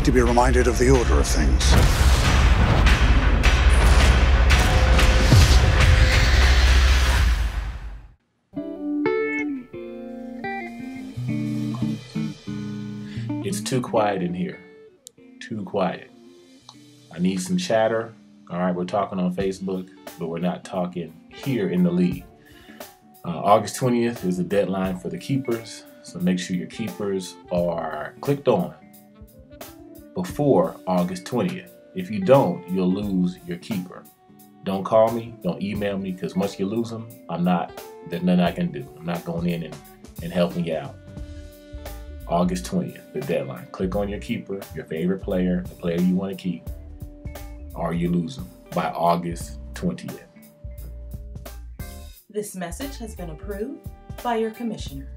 to be reminded of the order of things. It's too quiet in here. Too quiet. I need some chatter. All right, we're talking on Facebook, but we're not talking here in the league. August 20th is the deadline for the keepers, so make sure your keepers are clicked on before August 20th. If you don't, you'll lose your keeper. Don't call me, don't email me, because once you lose them, there's nothing I can do. I'm not going in and helping you out. August 20th, the deadline. Click on your keeper, your favorite player, the player you want to keep, or you lose them by August 20th. This message has been approved by your commissioner.